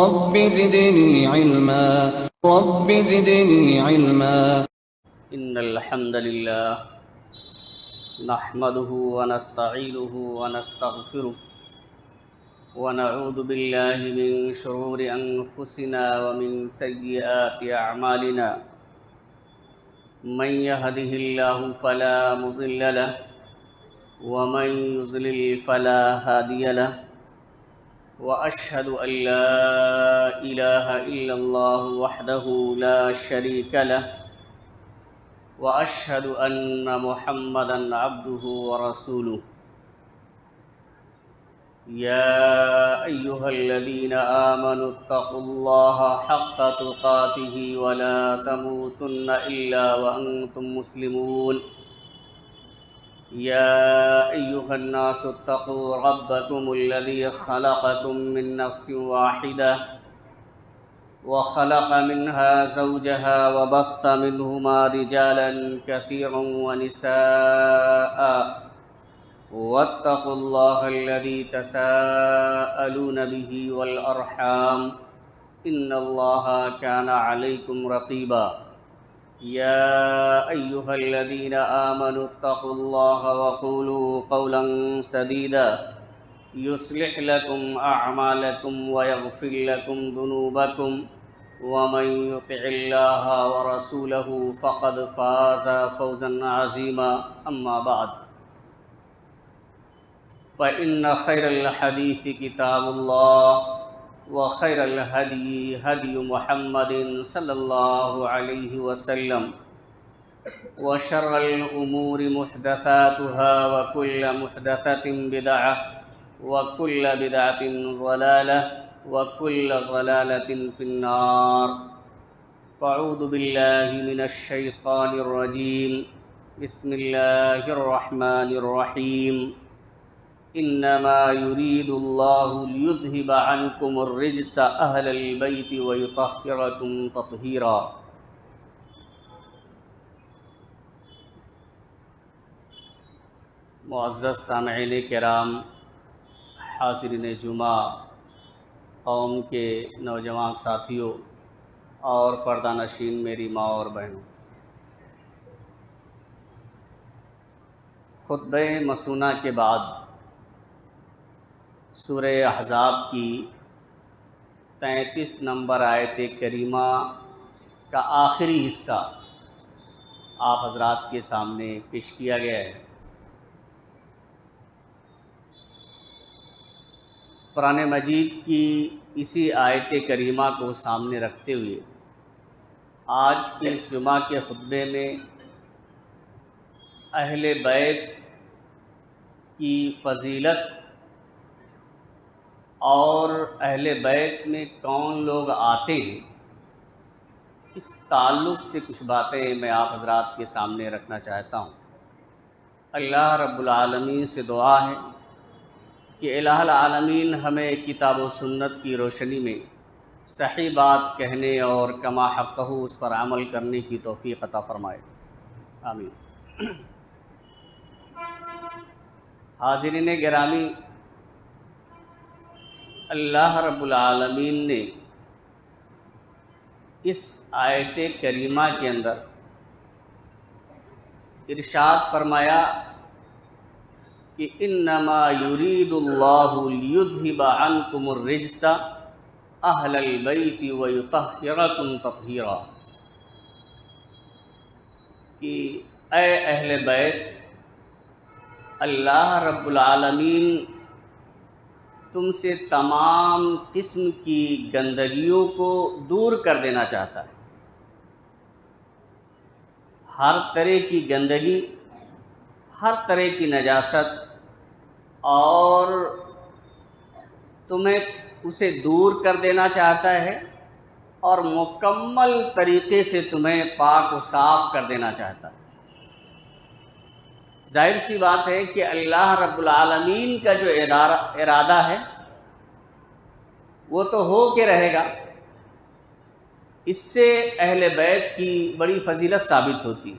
رب زدني علما رب زدني علما إن الحمد لله نحمده ونستعينه ونستغفره ونعوذ بالله من شرور أنفسنا ومن سيئات أعمالنا من يهده الله فلا مضل له ومن يضلل فلا هادي له وأشهد أن لا إله إلا الله وحده لا شريك له وأشهد أن محمدًا عبده ورسوله يا أيها الذين آمنوا اتقوا الله حق تقاته ولا تموتن إلا وأنتم مسلمون يا أيها الناس اتقوا ربكم الذي خلقكم من نفس واحدة وخلق منها زوجها وبث منهما رجالا كثيرا ونساء واتقوا الله الذي تساءلون به والأرحام إن الله كان عليكم رقيبا يا أيها الذين آمنوا اتقوا الله وقولوا قولا سديدا يصلح لكم أعمالكم ويغفر لكم ذنوبكم ومن يطع الله ورسوله فقد فاز فوزا عظيما أما بعد فإن خير الحديث كتاب الله وخير الهدي هدي محمد صلى الله عليه وسلم وشر الأمور محدثاتها وكل محدثة بدعة وكل بدعة ضلالة وكل ضلالة في النار فأعوذ بالله من الشيطان الرجيم بسم الله الرحمن الرحيم إنما يريد الله ليذهب عنكم الرجس أهل البيت ويطهركم تطهيرا معزز سامعین کرام، حاضرین جمعہ، قوم کے نوجوان ساتھیوں اور پردہ نشین میری ماں اور بہنوں، خطبہ مسونہ کے بعد سورہ احزاب کی 33 نمبر آیت کریمہ کا آخری حصہ آپ حضرات کے سامنے پیش کیا گیا ہے۔ قرآن مجید کی اسی آیت کریمہ کو سامنے رکھتے ہوئے آج کے اس جمعہ کے خطبے میں اہل بیت کی فضیلت اور اہل بیت میں کون لوگ آتے ہیں، اس تعلق سے کچھ باتیں میں آپ حضرات کے سامنے رکھنا چاہتا ہوں۔ اللہ رب العالمین سے دعا ہے کہ الہ العالمین ہمیں کتاب و سنت کی روشنی میں صحیح بات کہنے اور کما حقہ اس پر عمل کرنے کی توفیق عطا فرمائے، آمین۔ حاضرین گرامی، اللہ رب العالمین نے اس آیت کریمہ کے اندر ارشاد فرمایا کہ انما یرید اللہ لیذہب عنکم الرجس اہل البیت ویطہرکم تطہیرا، کہ اے اہل بیت، اللہ رب العالمین تم سے تمام قسم کی گندگیوں کو دور کر دینا چاہتا ہے۔ ہر طرح کی گندگی، ہر طرح کی نجاست، اور تمہیں اسے دور کر دینا چاہتا ہے اور مکمل طریقے سے تمہیں پاک و صاف کر دینا چاہتا ہے۔ ظاہر سی بات ہے کہ اللہ رب العالمین کا جو ارادہ ہے وہ تو ہو کے رہے گا، اس سے اہل بیت کی بڑی فضیلت ثابت ہوتی ہے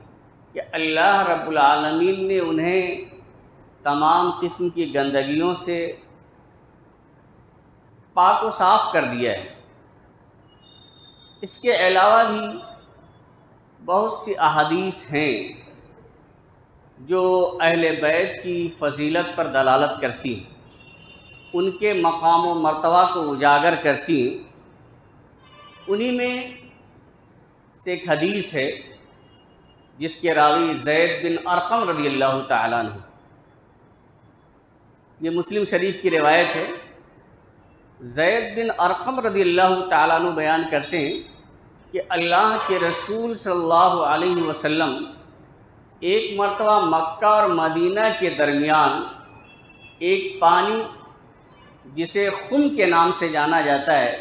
کہ اللہ رب العالمین نے انہیں تمام قسم کی گندگیوں سے پاک و صاف کر دیا ہے، اس کے علاوہ بھی بہت سی احادیث ہیں جو اہل بیت کی فضیلت پر دلالت کرتی ہیں، ان کے مقام و مرتبہ کو اجاگر کرتی ہیں۔ انہی میں سے ایک حدیث ہے جس کے راوی زید بن ارقم رضی اللہ تعالیٰ عنہ، یہ مسلم شریف کی روایت ہے۔ زید بن ارقم رضی اللہ تعالیٰ عنہ بیان کرتے ہیں کہ اللہ کے رسول صلی اللہ علیہ وسلم ایک مرتبہ مکہ اور مدینہ کے درمیان ایک پانی جسے خم کے نام سے جانا جاتا ہے،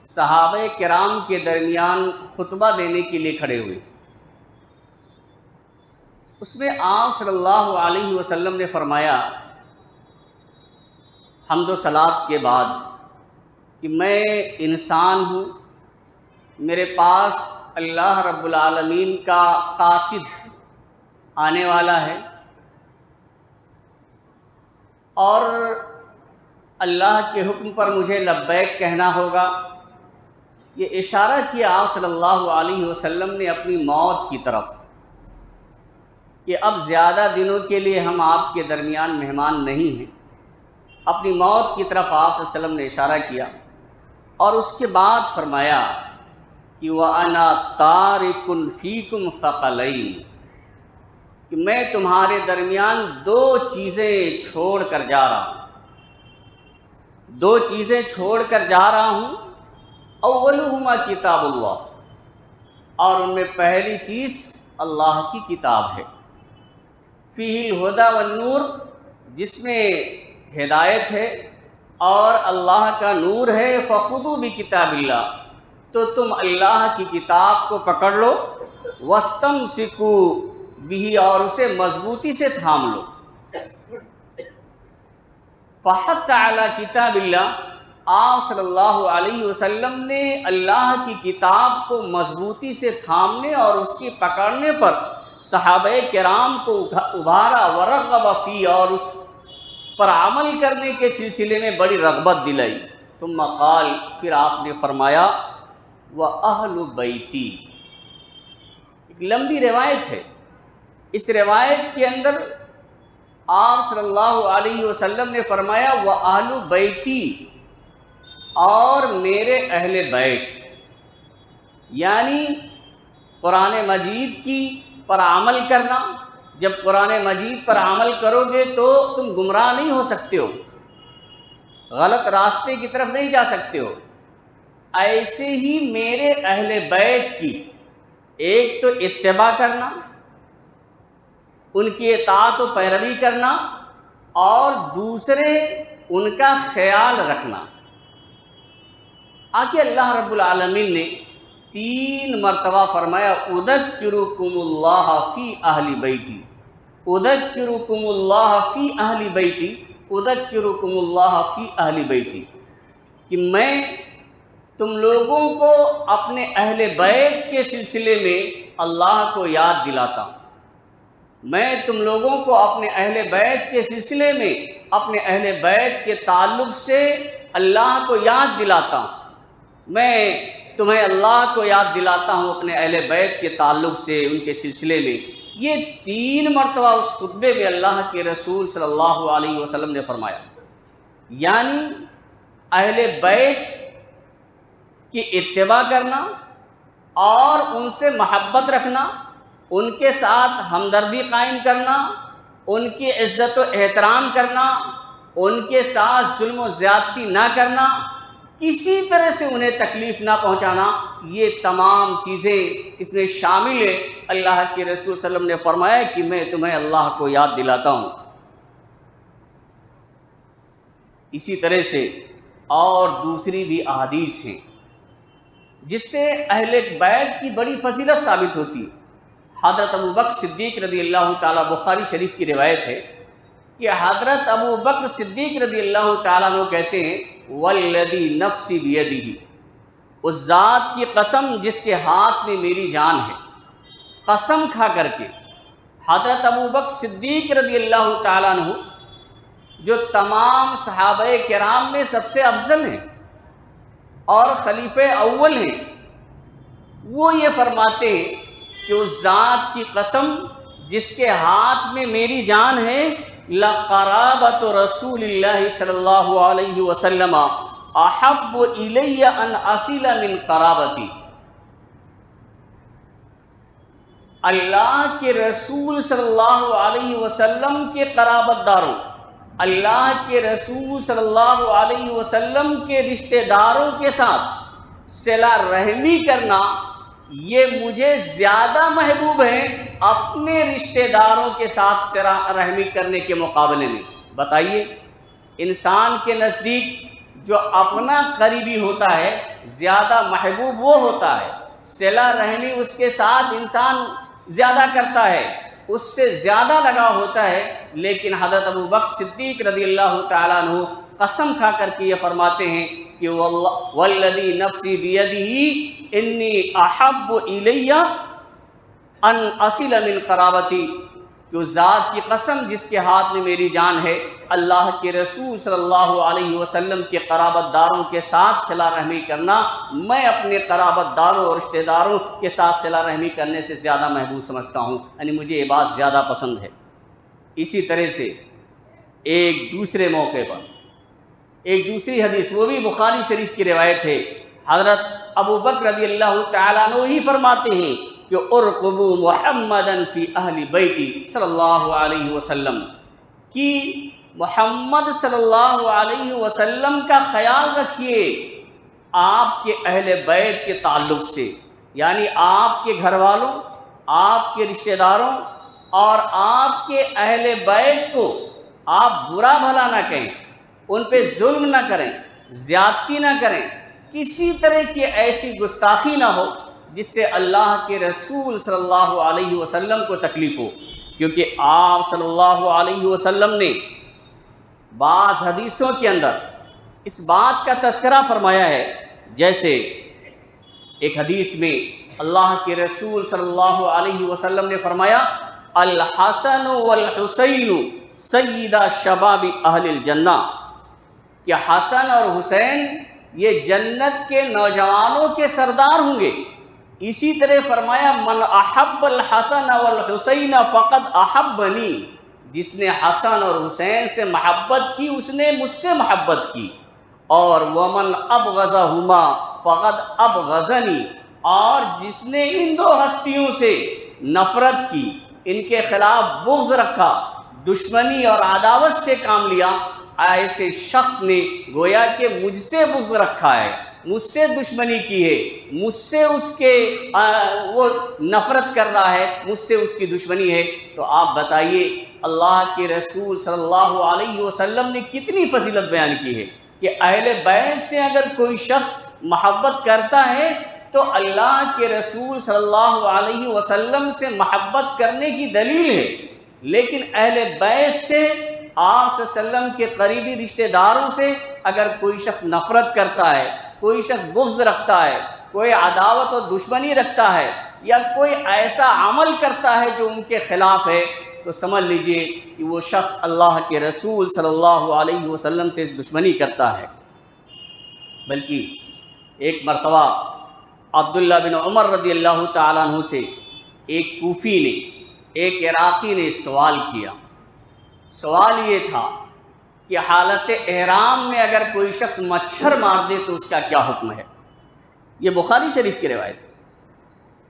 صحابہ کرام کے درمیان خطبہ دینے کے لیے کھڑے ہوئے۔ اس میں آپ صلی اللہ علیہ وسلم نے فرمایا حمد و صلات کے بعد کہ میں انسان ہوں، میرے پاس اللہ رب العالمین کا قاصد آنے والا ہے، اور اللہ کے حکم پر مجھے لبیک کہنا ہوگا۔ یہ اشارہ کیا آپ صلی اللہ علیہ وسلم نے اپنی موت کی طرف کہ اب زیادہ دنوں کے لیے ہم آپ کے درمیان مہمان نہیں ہیں۔ اپنی موت کی طرف آپ صلی اللہ علیہ وسلم نے اشارہ کیا، اور اس کے بعد فرمایا کہ وَأَنَا تَارِكٌ فِيكُمْ ثَقَلَيْنِ، کہ میں تمہارے درمیان دو چیزیں چھوڑ کر جا رہا ہوں، دو چیزیں چھوڑ کر جا رہا ہوں۔ اولہما کتاب اللہ، اور ان میں پہلی چیز اللہ کی کتاب ہے، فیہ الہدی والنور، جس میں ہدایت ہے اور اللہ کا نور ہے۔ فخذوا بکتاب اللہ، تو تم اللہ کی کتاب کو پکڑ لو، واستمسکوا بہ، اور اسے مضبوطی سے تھام لو۔ فحث علی کتاب اللہ، آپ صلی اللہ علیہ وسلم نے اللہ کی کتاب کو مضبوطی سے تھامنے اور اس کی پکڑنے پر صحابہ کرام کو ابھارا، ورغب فی، اور اس پر عمل کرنے کے سلسلے میں بڑی رغبت دلائی۔ ثم قال، پھر آپ نے فرمایا وَأَهْلُ بَيْتِي، ایک لمبی روایت ہے۔ اس روایت کے اندر آپ صلی اللہ علیہ وسلم نے فرمایا وَأَهْلُ بَيْتِي، اور میرے اہل بیت، یعنی قرآن مجید کی پر عمل کرنا۔ جب قرآن مجید پر عمل کرو گے تو تم گمراہ نہیں ہو سکتے ہو، غلط راستے کی طرف نہیں جا سکتے ہو۔ ایسے ہی میرے اہل بیت کی ایک تو اتباع کرنا، ان کی اطاعت و پیروی کرنا، اور دوسرے ان کا خیال رکھنا۔ آگے اللہ رب العالمین نے 3 مرتبہ فرمایا اذکرکم اللہ فی اہل بیتی، اذکرکم اللہ فی اہل بیتی، اذکرکم اللہ فی اہل بیتی، کہ میں تم لوگوں کو اپنے اہل بیت کے سلسلے میں اللہ کو یاد دلاتا ہوں، میں تم لوگوں کو اپنے اہل بیت کے سلسلے میں اپنے اہل بیت کے تعلق سے اللہ کو یاد دلاتا ہوں، میں تمہیں اللہ کو یاد دلاتا ہوں اپنے اہل بیت کے تعلق سے، ان کے سلسلے میں۔ یہ 3 مرتبہ اس خطبے میں اللہ کے رسول صلی اللہ علیہ وسلم نے فرمایا، یعنی اہل بیت کی اتباع کرنا اور ان سے محبت رکھنا، ان کے ساتھ ہمدردی قائم کرنا، ان کی عزت و احترام کرنا، ان کے ساتھ ظلم و زیادتی نہ کرنا، کسی طرح سے انہیں تکلیف نہ پہنچانا، یہ تمام چیزیں اس میں شامل ہے۔ اللہ کے رسول صلی اللہ علیہ وسلم نے فرمایا کہ میں تمہیں اللہ کو یاد دلاتا ہوں۔ اسی طرح سے اور دوسری بھی احادیث ہیں جس سے اہل بیت کی بڑی فضیلت ثابت ہوتی ہے۔ حضرت ابوبکر صدیق رضی اللہ تعالیٰ، بخاری شریف کی روایت ہے کہ حضرت ابوبکر صدیق رضی اللہ تعالیٰ عنہ کہتے ہیں والذی نفسی بیدہ، اس ذات کی قسم جس کے ہاتھ میں میری جان ہے، قسم کھا کر کے حضرت ابوبکر صدیق رضی اللہ تعالیٰ عنہ جو تمام صحابہ کرام میں سب سے افضل ہیں اور خلیفہ اول ہیں، وہ یہ فرماتے ہیں کہ اس ذات کی قسم جس کے ہاتھ میں میری جان ہے، لقرابۃ رسول اللہ صلی اللہ علیہ وسلم احب الی ان اصل من قرابتی، اللہ کے رسول صلی اللہ علیہ وسلم کے قرابت داروں، اللہ کے رسول صلی اللہ علیہ وسلم کے رشتہ داروں کے ساتھ صلہ رحمی کرنا یہ مجھے زیادہ محبوب ہے اپنے رشتہ داروں کے ساتھ صلہ رحمی کرنے کے مقابلے میں۔ بتائیے، انسان کے نزدیک جو اپنا قریبی ہوتا ہے زیادہ محبوب وہ ہوتا ہے، صلہ رحمی اس کے ساتھ انسان زیادہ کرتا ہے، اس سے زیادہ لگاؤ ہوتا ہے، لیکن حضرت ابوبکر صدیق رضی اللہ تعالیٰ عنہ قسم کھا کر کے یہ فرماتے ہیں کہ والذی نفسی بیدہ انی احب الی ان اصل من قرابتی، کہ اس ذات کی قسم جس کے ہاتھ میں میری جان ہے، اللہ کے رسول صلی اللہ علیہ وسلم کے قرابت داروں کے ساتھ صلہ رحمی کرنا میں اپنے قرابت داروں اور رشتہ داروں کے ساتھ صلہ رحمی کرنے سے زیادہ محبوب سمجھتا ہوں، یعنی مجھے یہ بات زیادہ پسند ہے۔ اسی طرح سے ایک دوسرے موقع پر ایک دوسری حدیث، وہ بھی بخاری شریف کی روایت ہے، حضرت ابوبکر رضی اللہ تعالیٰ عنہ ہی فرماتے ہیں کہ ارقبوا محمدا فی اہل بیتی صلی اللہ علیہ وسلم، کہ محمد صلی اللہ علیہ وسلم کا خیال رکھیے آپ کے اہل بیت کے تعلق سے، یعنی آپ کے گھر والوں، آپ کے رشتہ داروں اور آپ کے اہل بیت کو آپ برا بھلا نہ کہیں، ان پہ ظلم نہ کریں، زیادتی نہ کریں، کسی طرح کی ایسی گستاخی نہ ہو جس سے اللہ کے رسول صلی اللہ علیہ وسلم کو تکلیف ہو، کیونکہ آپ صلی اللہ علیہ وسلم نے بعض حدیثوں کے اندر اس بات کا تذکرہ فرمایا ہے۔ جیسے ایک حدیث میں اللہ کے رسول صلی اللہ علیہ وسلم نے فرمایا، الحسن والحسین سیدہ شباب اہل الجنہ، کہ حسن اور حسین یہ جنت کے نوجوانوں کے سردار ہوں گے۔ اسی طرح فرمایا، من احب الحسن والحسین فقد احبنی، جس نے حسن اور حسین سے محبت کی اس نے مجھ سے محبت کی، اور ومن ابغضہما فقد ابغضنی، اور جس نے ان دو ہستیوں سے نفرت کی، ان کے خلاف بغض رکھا، دشمنی اور عداوت سے کام لیا، ایسے شخص نے گویا کہ مجھ سے بغض رکھا ہے، مجھ سے دشمنی کی ہے، مجھ سے اس کے وہ نفرت کر رہا ہے، مجھ سے اس کی دشمنی ہے۔ تو آپ بتائیے اللہ کے رسول صلی اللہ علیہ وسلم نے کتنی فضیلت بیان کی ہے کہ اہل بیت سے اگر کوئی شخص محبت کرتا ہے تو اللہ کے رسول صلی اللہ علیہ وسلم سے محبت کرنے کی دلیل ہے، لیکن اہل بیت سے آپ صلی اللہ علیہ وسلم کے قریبی رشتہ داروں سے اگر کوئی شخص نفرت کرتا ہے، کوئی شخص بغض رکھتا ہے، کوئی عداوت اور دشمنی رکھتا ہے، یا کوئی ایسا عمل کرتا ہے جو ان کے خلاف ہے، تو سمجھ لیجئے کہ وہ شخص اللہ کے رسول صلی اللہ علیہ وسلم سے دشمنی کرتا ہے۔ بلکہ ایک مرتبہ عبداللہ بن عمر رضی اللہ تعالیٰ عنہ سے ایک کوفی نے، ایک عراقی نے سوال کیا۔ سوال یہ تھا کہ حالت احرام میں اگر کوئی شخص مچھر مار دے تو اس کا کیا حکم ہے؟ یہ بخاری شریف کی روایت ہے۔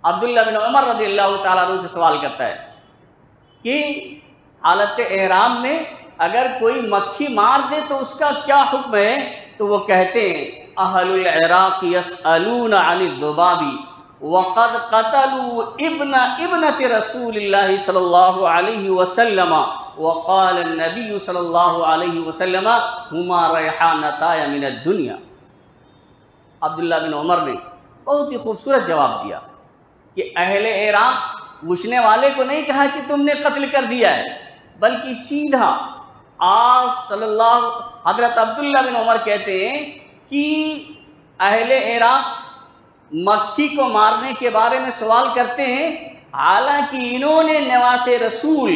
عبداللہ بن عمر رضی اللہ تعالیٰ عنہ سے سوال کرتا ہے کہ حالت احرام میں اگر کوئی مکھی مار دے تو اس کا کیا حکم ہے؟ تو وہ کہتے ہیں، اہل العراق یسألون عن الذباب وقد قتلوا ابنة رسول اللہ صلی اللہ علیہ وسلم وقال النبی صلی اللہ علیہ وسلم ہما ریحانتای من الدنیا۔ عبداللہ بن عمر نے بہت ہی خوبصورت جواب دیا کہ اہل عراق پوچھنے والے کو نہیں کہا کہ تم نے قتل کر دیا ہے، بلکہ سیدھا آپ صلی اللہ حضرت عبداللہ بن عمر کہتے ہیں کہ اہل عراق مکھی کو مارنے کے بارے میں سوال کرتے ہیں، حالانکہ انہوں نے نواس رسول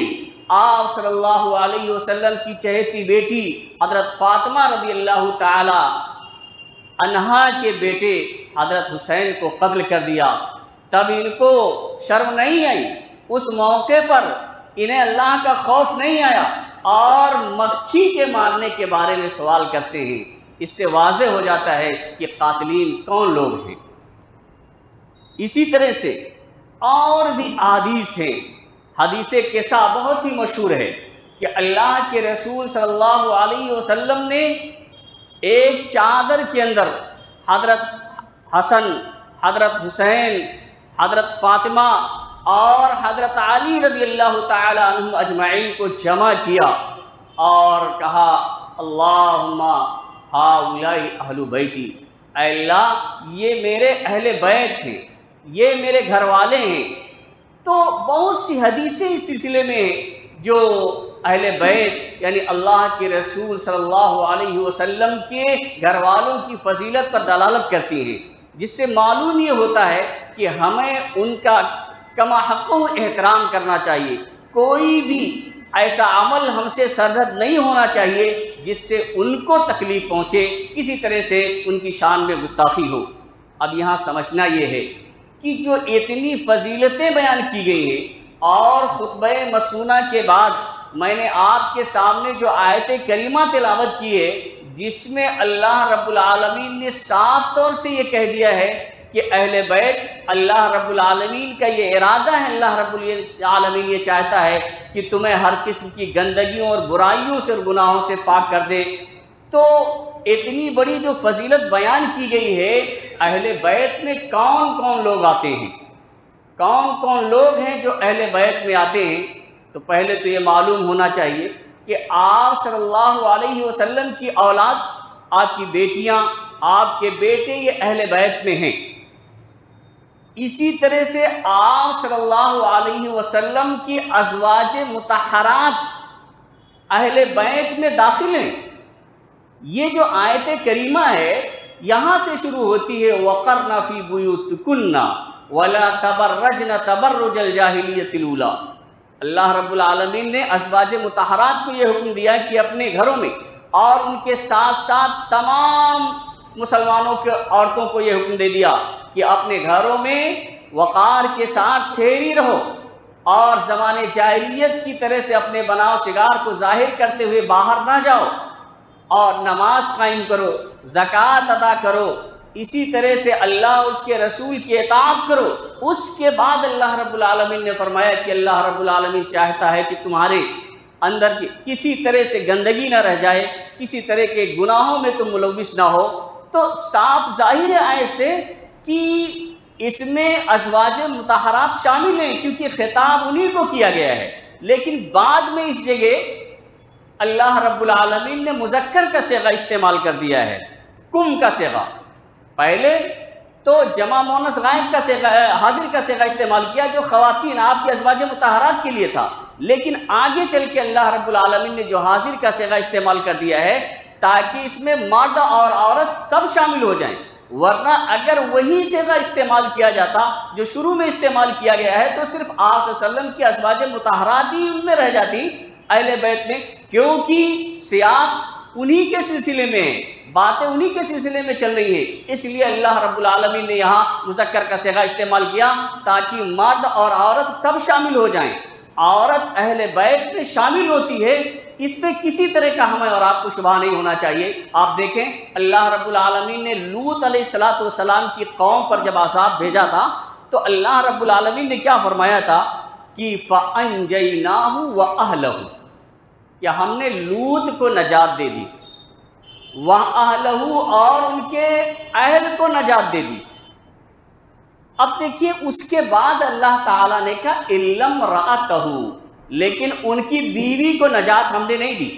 آپ صلی اللہ علیہ وسلم کی چہیتی بیٹی حضرت فاطمہ رضی اللہ تعالی عنہا کے بیٹے حضرت حسین کو قتل کر دیا۔ تب ان کو شرم نہیں آئی، اس موقع پر انہیں اللہ کا خوف نہیں آیا اور مکھی کے مارنے کے بارے میں سوال کرتے ہیں۔ اس سے واضح ہو جاتا ہے کہ قاتلین کون لوگ ہیں۔ اسی طرح سے اور بھی احادیث ہیں۔ حدیث قصہ بہت ہی مشہور ہے کہ اللہ کے رسول صلی اللہ علیہ وسلم نے ایک چادر کے اندر حضرت حسن، حضرت حسین، حضرت فاطمہ اور حضرت علی رضی اللہ تعالی عنہم اجمعین کو جمع کیا اور کہا اللہم ہؤلاء اہل بیتی، اے اللہ یہ میرے اہل بیت ہیں، یہ میرے گھر والے ہیں۔ تو بہت سی حدیثیں اس سلسلے میں ہیں جو اہل بیت یعنی اللہ کے رسول صلی اللہ علیہ وسلم کے گھر والوں کی فضیلت پر دلالت کرتی ہیں، جس سے معلوم یہ ہوتا ہے کہ ہمیں ان کا کما حق احترام کرنا چاہیے۔ کوئی بھی ایسا عمل ہم سے سرزد نہیں ہونا چاہیے جس سے ان کو تکلیف پہنچے، کسی طرح سے ان کی شان میں گستاخی ہو۔ اب یہاں سمجھنا یہ ہے کہ جو اتنی فضیلتیں بیان کی گئی ہیں اور خطبہ مسنونہ کے بعد میں نے آپ کے سامنے جو آیت کریمہ تلاوت کی ہے، جس میں اللہ رب العالمین نے صاف طور سے یہ کہہ دیا ہے کہ اہل بیت اللہ رب العالمین کا یہ ارادہ ہے، اللہ رب العالمین یہ چاہتا ہے کہ تمہیں ہر قسم کی گندگیوں اور برائیوں سے اور گناہوں سے پاک کر دے۔ تو اتنی بڑی جو فضیلت بیان کی گئی ہے، اہل بیت میں کون کون لوگ آتے ہیں، کون کون لوگ ہیں جو اہل بیت میں آتے ہیں؟ تو پہلے تو یہ معلوم ہونا چاہیے کہ آپ صلی اللہ علیہ وسلم کی اولاد، آپ کی بیٹیاں، آپ کے بیٹے یہ اہل بیت میں ہیں۔ اسی طرح سے آپ صلی اللہ علیہ وسلم کی ازواج مطہرات اہل بیت میں داخل ہیں۔ یہ جو آیت کریمہ ہے یہاں سے شروع ہوتی ہے وَقَرْنَ فِي بُيُوتِكُنَّ وَلَا تَبَرَّجْنَ تَبَرُّجَ الْجَاهِلِيَّةِ الْأُولَىٰ۔ اللہ رب العالمین نے ازواج مطہرات کو یہ حکم دیا کہ اپنے گھروں میں اور ان کے ساتھ ساتھ تمام مسلمانوں کے عورتوں کو یہ حکم دے دیا کہ اپنے گھروں میں وقار کے ساتھ ٹھہری رہو اور زمانے جاہلیت کی طرح سے اپنے بناؤ شگار کو ظاہر کرتے ہوئے باہر نہ جاؤ اور نماز قائم کرو، زکوٰۃ ادا کرو، اسی طرح سے اللہ اس کے رسول کی اطاعت کرو۔ اس کے بعد اللہ رب العالمین نے فرمایا کہ اللہ رب العالمین چاہتا ہے کہ تمہارے اندر کسی طرح سے گندگی نہ رہ جائے، کسی طرح کے گناہوں میں تم ملوث نہ ہو۔ تو صاف ظاہر ہے آیت سے کہ اس میں ازواج مطہرات شامل ہیں، کیونکہ خطاب انہی کو کیا گیا ہے۔ لیکن بعد میں اس جگہ اللہ رب العالمین نے مذکر کا صیغہ استعمال کر دیا ہے، کم کا صیغہ۔ پہلے تو جمع مؤنث غائب کا صیغہ، حاضر کا صیغہ استعمال کیا جو خواتین آپ کی ازواج مطہرات کے لیے تھا، لیکن آگے چل کے اللہ رب العالمین نے جو حاضر کا صیغہ استعمال کر دیا ہے تاکہ اس میں مرد اور عورت سب شامل ہو جائیں، ورنہ اگر وہی صیغہ استعمال کیا جاتا جو شروع میں استعمال کیا گیا ہے تو صرف آپ صلی اللہ علیہ وسلم کی ازواج مطہرات ہی ان میں رہ جاتی اہل بیت میں، کیونکہ سیاق انہی کے سلسلے میں ہے، باتیں انہی کے سلسلے میں چل رہی ہیں، اس لیے اللہ رب العالمین نے یہاں مذکر کا صیغہ استعمال کیا تاکہ مرد اور عورت سب شامل ہو جائیں۔ عورت اہل بیت میں شامل ہوتی ہے، اس پہ کسی طرح کا ہمیں اور آپ کو شبہ نہیں ہونا چاہیے۔ آپ دیکھیں اللہ رب العالمین نے لوط علیہ السلام کی قوم پر جب عذاب بھیجا تھا تو اللہ رب العالمین نے کیا فرمایا تھا کہ فَأَنْجَيْنَاهُ وَأَهْلَهُ، کہ ہم نے لوط کو نجات دے دی، وَأَهْلَهُ اور ان کے اہل کو نجات دے دی۔ اب دیکھیے اس کے بعد اللہ تعالیٰ نے کہا إِلَّا امْرَأَتَهُ، لیکن ان کی بیوی کو نجات ہم نے نہیں دی،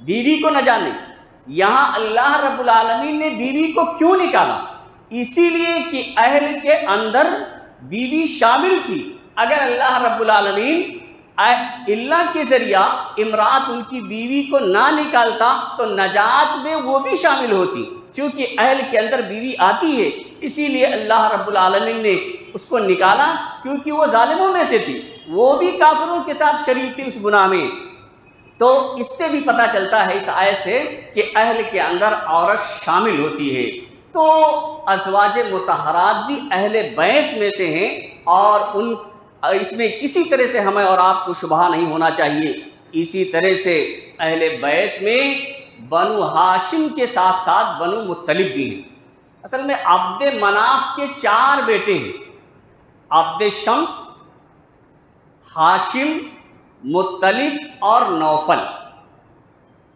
بیوی کو نجات نہیں۔ یہاں اللہ رب العالمین نے بیوی کو کیوں نکالا؟ اسی لیے کہ اہل کے اندر بیوی شامل تھی۔ اگر اللہ رب العالمین اللہ کے ذریعہ امرات ان کی بیوی کو نہ نکالتا تو نجات میں وہ بھی شامل ہوتی، چونکہ اہل کے اندر بیوی آتی ہے، اسی لیے اللہ رب العالمین نے اس کو نکالا کیونکہ وہ ظالموں میں سے تھی، وہ بھی کافروں کے ساتھ شریک تھی اس گناہ میں۔ تو اس سے بھی پتہ چلتا ہے اس آیت سے کہ اہل کے اندر عورت شامل ہوتی ہے۔ تو ازواج مطہرات بھی اہل بیت میں سے ہیں، اور اس میں کسی طرح سے ہمیں اور آپ کو شبہ نہیں ہونا چاہیے۔ اسی طرح سے اہل بیت میں بنو ہاشم کے ساتھ ساتھ بنو مطلب بھی ہیں۔ اصل میں عبد مناف کے 4 بیٹے ہیں، عبد شمس، ہاشم، مطلب اور نوفل۔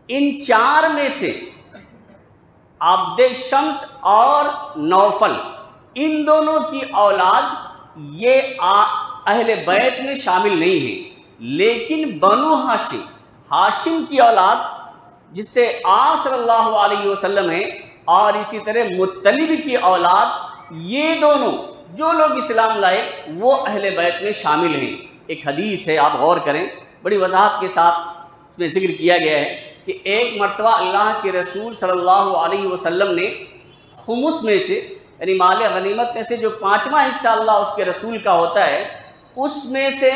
ان 4 میں سے عبد شمس اور نوفل، ان دونوں کی اولاد یہ اہل بیت میں شامل نہیں ہیں، لیکن بنو ہاشم کی اولاد جس سے آپ صلی اللہ علیہ وسلم ہیں، اور اسی طرح مطلب کی اولاد، یہ دونوں جو لوگ اسلام لائے وہ اہل بیت میں شامل ہیں۔ ایک حدیث ہے، آپ غور کریں، بڑی وضاحت کے ساتھ اس میں ذکر کیا گیا ہے کہ ایک مرتبہ اللہ کے رسول صلی اللہ علیہ وسلم نے خمس میں سے، یعنی مال غنیمت میں سے جو 5واں حصہ اللہ اس کے رسول کا ہوتا ہے، اس میں سے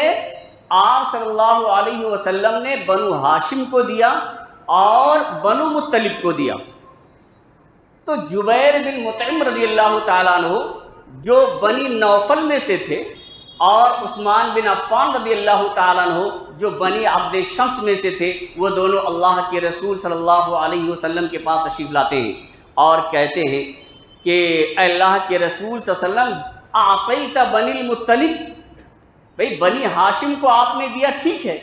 آپ صلی اللہ علیہ وسلم نے بنو ہاشم کو دیا اور بنو مطلب کو دیا۔ تو جبیر بن مطعم رضی اللہ تعالیٰ عنہ جو بنی نوفل میں سے تھے، اور عثمان بن عفان رضی اللہ تعالیٰ عنہ جو بنی عبد شمس میں سے تھے، وہ دونوں اللہ کے رسول صلی اللہ علیہ وسلم کے پاس تشریف لاتے ہیں اور کہتے ہیں کہ اے اللہ کے رسول صلی اللہ علیہ وسلم، اعطیت بنی المطلب، بھئی بنی ہاشم کو آپ نے دیا ٹھیک ہے،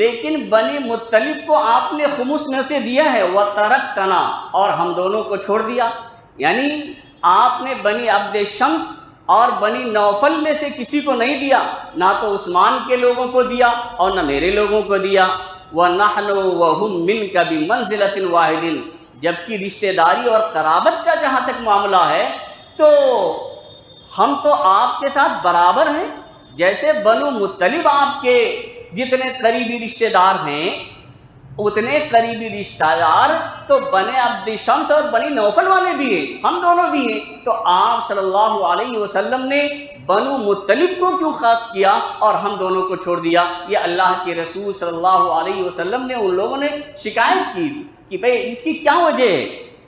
لیکن بنی مطلب کو آپ نے خمس میں سے دیا ہے، وَتَرَكْتَنَا، اور ہم دونوں کو چھوڑ دیا۔ یعنی آپ نے بنی عبد شمس اور بنی نوفل میں سے کسی کو نہیں دیا، نہ تو عثمان کے لوگوں کو دیا اور نہ میرے لوگوں کو دیا۔ وَنَحْنُ وَهُمْ مِنْكَ بِمَنْزِلَةٍ وَاحِدٍ، جبکہ رشتہ داری اور قرابت کا جہاں تک معاملہ ہے تو ہم تو آپ کے ساتھ برابر ہیں، جیسے بنو مطلب آپ کے جتنے قریبی رشتہ دار ہیں، اتنے قریبی رشتہ دار تو بنی عبد شمس اور بنی نوفل والے بھی ہیں، ہم دونوں بھی ہیں۔ تو آپ صلی اللہ علیہ وسلم نے بنو مطلب کو کیوں خاص کیا اور ہم دونوں کو چھوڑ دیا؟ یہ اللہ کے رسول صلی اللہ علیہ وسلم نے، ان لوگوں نے شکایت کی کہ بھئی اس کی کیا وجہ ہے؟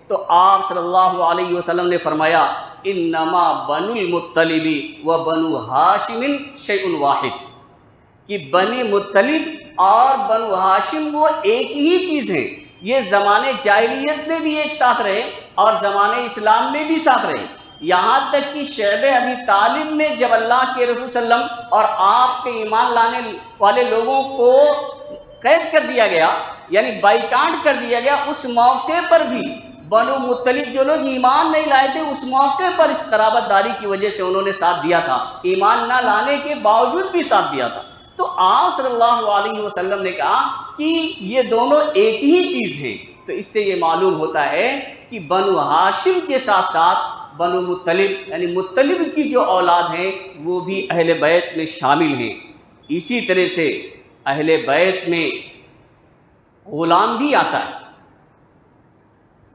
تو آپ صلی اللہ علیہ وسلم نے فرمایا، انما بنو المطلب و بنو ہاشم شیء واحد، کہ بنی مطلب اور بنو ہاشم وہ ایک ہی چیز ہیں۔ یہ زمانے جاہلیت میں بھی ایک ساتھ رہے اور زمانے اسلام میں بھی ساتھ رہے، یہاں تک کہ شعب ابی طالب میں جب اللہ کے رسول صلی اللہ علیہ وسلم اور آپ کے ایمان لانے والے لوگوں کو قید کر دیا گیا، یعنی بائیکاٹ کر دیا گیا، اس موقع پر بھی بنو مطلب جو لوگ ایمان نہیں لائے تھے، اس موقع پر اس قرابت داری کی وجہ سے انہوں نے ساتھ دیا تھا، ایمان نہ لانے کے باوجود بھی ساتھ دیا تھا۔ تو آپ صلی اللہ علیہ وسلم نے کہا کہ یہ دونوں ایک ہی چیز ہیں۔ تو اس سے یہ معلوم ہوتا ہے کہ بنو ہاشم کے ساتھ ساتھ بنو مطلب، یعنی مطلب کی جو اولاد ہیں وہ بھی اہل بیت میں شامل ہیں۔ اسی طرح سے اہل بیت میں غلام بھی آتا ہے۔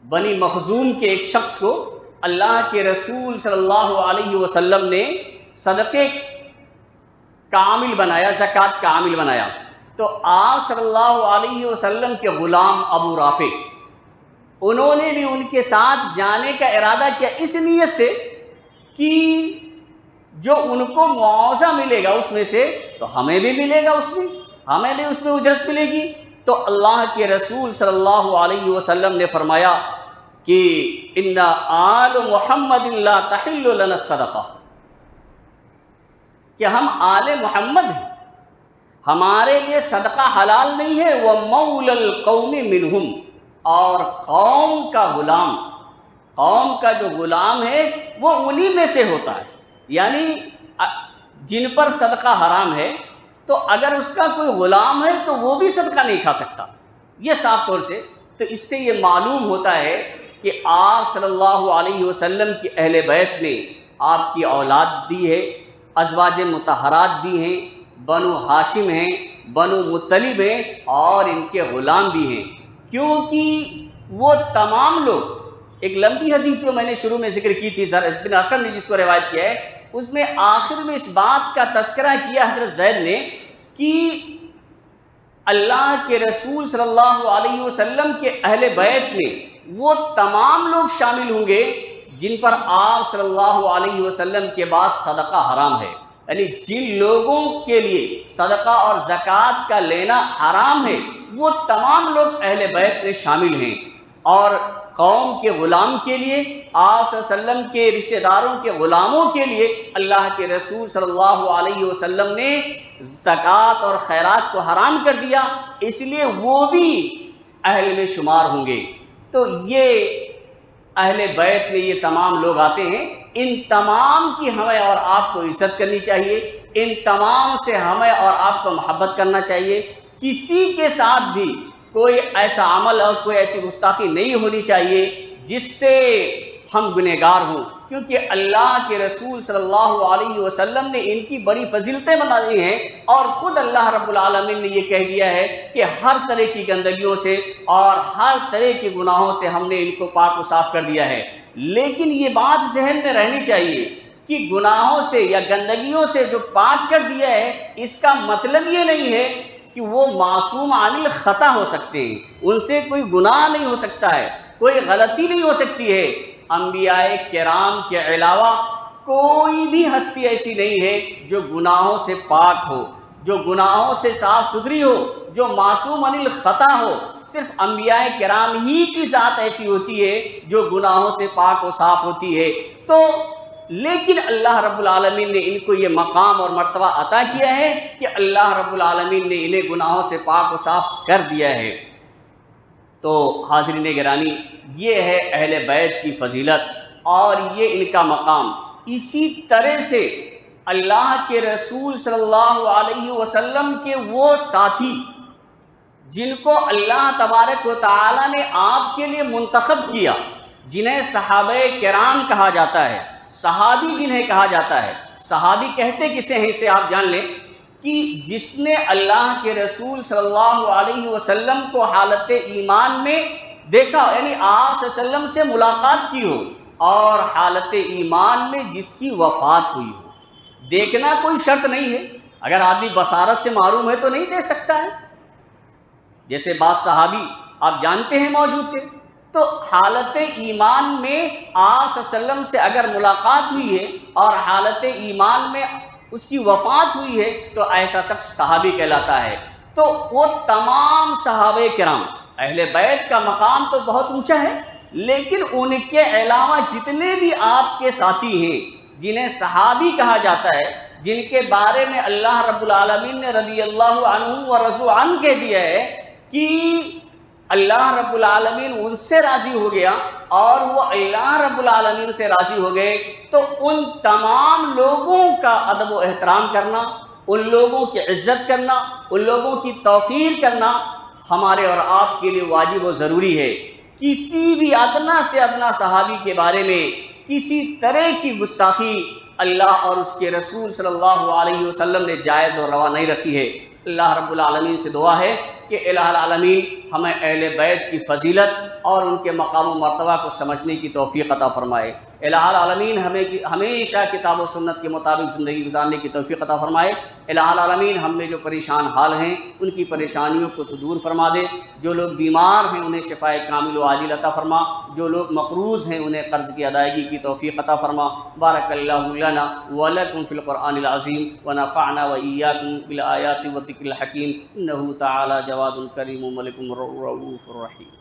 بنی مخزوم کے ایک شخص کو اللہ کے رسول صلی اللہ علیہ وسلم نے صدقے کامل بنایا، زکوٰۃ کامل بنایا، تو آپ صلی اللہ علیہ وسلم کے غلام ابو رافع، انہوں نے بھی ان کے ساتھ جانے کا ارادہ کیا، اس نیت سے کہ جو ان کو معاوضہ ملے گا اس میں سے تو ہمیں بھی ملے گا، اس میں ہمیں بھی اس میں اجرت ملے گی۔ تو اللہ کے رسول صلی اللہ علیہ وسلم نے فرمایا کہ ان آل محمد لا تحل لنا الصدقہ، کہ ہم آل محمد ہیں، ہمارے لیے صدقہ حلال نہیں ہے۔ وَمَوْلَى الْقَوْمِ مِنْهُمْ، اور قوم کا غلام، قوم کا جو غلام ہے وہ انہی میں سے ہوتا ہے، یعنی جن پر صدقہ حرام ہے تو اگر اس کا کوئی غلام ہے تو وہ بھی صدقہ نہیں کھا سکتا، یہ صاف طور سے۔ تو اس سے یہ معلوم ہوتا ہے کہ آپ صلی اللہ علیہ وسلم کی اہل بیت نے آپ کی اولاد دی ہے، ازواج مطہرات بھی ہیں، بنو ہاشم ہیں، بنو مطلب ہیں، اور ان کے غلام بھی ہیں، کیونکہ وہ تمام لوگ، ایک لمبی حدیث جو میں نے شروع میں ذکر کی تھی، زر بن ارقم نے جس کو روایت کیا ہے، اس میں آخر میں اس بات کا تذکرہ کیا حضرت زید نے کہ اللہ کے رسول صلی اللہ علیہ وسلم کے اہل بیت میں وہ تمام لوگ شامل ہوں گے جن پر آپ صلی اللہ علیہ وسلم کے بعد صدقہ حرام ہے، یعنی جن لوگوں کے لیے صدقہ اور زکوٰۃ کا لینا حرام ہے وہ تمام لوگ اہل بیت میں شامل ہیں۔ اور قوم کے غلام کے لیے، آپ صلی اللہ علیہ وسلم کے رشتہ داروں کے غلاموں کے لیے اللہ کے رسول صلی اللہ علیہ وسلم نے زکوٰۃ اور خیرات کو حرام کر دیا، اس لیے وہ بھی اہل میں شمار ہوں گے۔ تو یہ اہل بیت میں یہ تمام لوگ آتے ہیں، ان تمام کی ہمیں اور آپ کو عزت کرنی چاہیے، ان تمام سے ہمیں اور آپ کو محبت کرنا چاہیے۔ کسی کے ساتھ بھی کوئی ایسا عمل اور کوئی ایسی گستاخی نہیں ہونی چاہیے جس سے ہم گنہگار ہوں، کیونکہ اللہ کے رسول صلی اللہ علیہ وسلم نے ان کی بڑی فضیلتیں بنائی ہیں، اور خود اللہ رب العالمین نے یہ کہہ دیا ہے کہ ہر طرح کی گندگیوں سے اور ہر طرح کے گناہوں سے ہم نے ان کو پاک و صاف کر دیا ہے۔ لیکن یہ بات ذہن میں رہنی چاہیے کہ گناہوں سے یا گندگیوں سے جو پاک کر دیا ہے، اس کا مطلب یہ نہیں ہے کہ وہ معصوم عن الخطا ہو سکتے ہیں، ان سے کوئی گناہ نہیں ہو سکتا ہے، کوئی غلطی نہیں ہو سکتی ہے۔ انبیاء کرام کے علاوہ کوئی بھی ہستی ایسی نہیں ہے جو گناہوں سے پاک ہو، جو گناہوں سے صاف ستھری ہو، جو معصوم عن الخطا ہو۔ صرف انبیاء کرام ہی کی ذات ایسی ہوتی ہے جو گناہوں سے پاک و صاف ہوتی ہے۔ تو لیکن اللہ رب العالمین نے ان کو یہ مقام اور مرتبہ عطا کیا ہے کہ اللہ رب العالمین نے انہیں گناہوں سے پاک و صاف کر دیا ہے۔ تو حاضرین گرامی، یہ ہے اہل بیت کی فضیلت اور یہ ان کا مقام۔ اسی طرح سے اللہ کے رسول صلی اللہ علیہ وسلم کے وہ ساتھی جن کو اللہ تبارک و تعالی نے آپ کے لیے منتخب کیا، جنہیں صحابہ کرام کہا جاتا ہے، صحابی جنہیں کہا جاتا ہے۔ صحابی کہتے کسے ہیں اسے آپ جان لیں کہ جس نے اللہ کے رسول صلی اللہ علیہ وسلم کو حالت ایمان میں دیکھا، یعنی آپ صلی اللہ علیہ وسلم سے ملاقات کی ہو، اور حالت ایمان میں جس کی وفات ہوئی ہو۔ دیکھنا کوئی شرط نہیں ہے، اگر آدمی بصارت سے معروم ہے تو نہیں دیکھ سکتا ہے، جیسے بعض صحابی آپ جانتے ہیں موجود تھے۔ تو حالت ایمان میں آپ صلی اللہ علیہ وسلم سے اگر ملاقات ہوئی ہے اور حالت ایمان میں اس کی وفات ہوئی ہے تو ایسا شخص صحابی کہلاتا ہے۔ تو وہ تمام صحابہ کرام، اہل بیت کا مقام تو بہت اونچا ہے، لیکن ان کے علاوہ جتنے بھی آپ کے ساتھی ہیں جنہیں صحابی کہا جاتا ہے، جن کے بارے میں اللہ رب العالمین نے رضی اللہ عنہ و رضوا عنہ کہہ دیا ہے کہ اللہ رب العالمین ان سے راضی ہو گیا اور وہ اللہ رب العالمین سے راضی ہو گئے، تو ان تمام لوگوں کا ادب و احترام کرنا، ان لوگوں کی عزت کرنا، ان لوگوں کی توقیر کرنا ہمارے اور آپ کے لیے واجب و ضروری ہے۔ کسی بھی ادنا سے ادنا صحابی کے بارے میں کسی طرح کی گستاخی اللہ اور اس کے رسول صلی اللہ علیہ وسلم نے جائز اور روا نہیں رکھی ہے۔ اللہ رب العالمین سے دعا ہے کہ الہ العالمین ہمیں اہل بیت کی فضیلت اور ان کے مقام و مرتبہ کو سمجھنے کی توفیق عطا فرمائے۔ الہ العالمین ہمیں ہمیشہ کتاب و سنت کے مطابق زندگی گزارنے کی توفیق عطا فرمائے۔ الہ العالمین ہم میں جو پریشان حال ہیں ان کی پریشانیوں کو تو دور فرما دے، جو لوگ بیمار ہیں انہیں شفائے کامل و عاجل عطا فرما، جو لوگ مقروض ہیں انہیں قرض کی ادائیگی کی توفیق عطا فرما۔ بارک اللہ لنا ولکم فی القرآن العظیم ونفعنا وإیاکم بالآیات والذکر الحکیم، انہ تعالی جواد کریم ملک رؤوف رحیم۔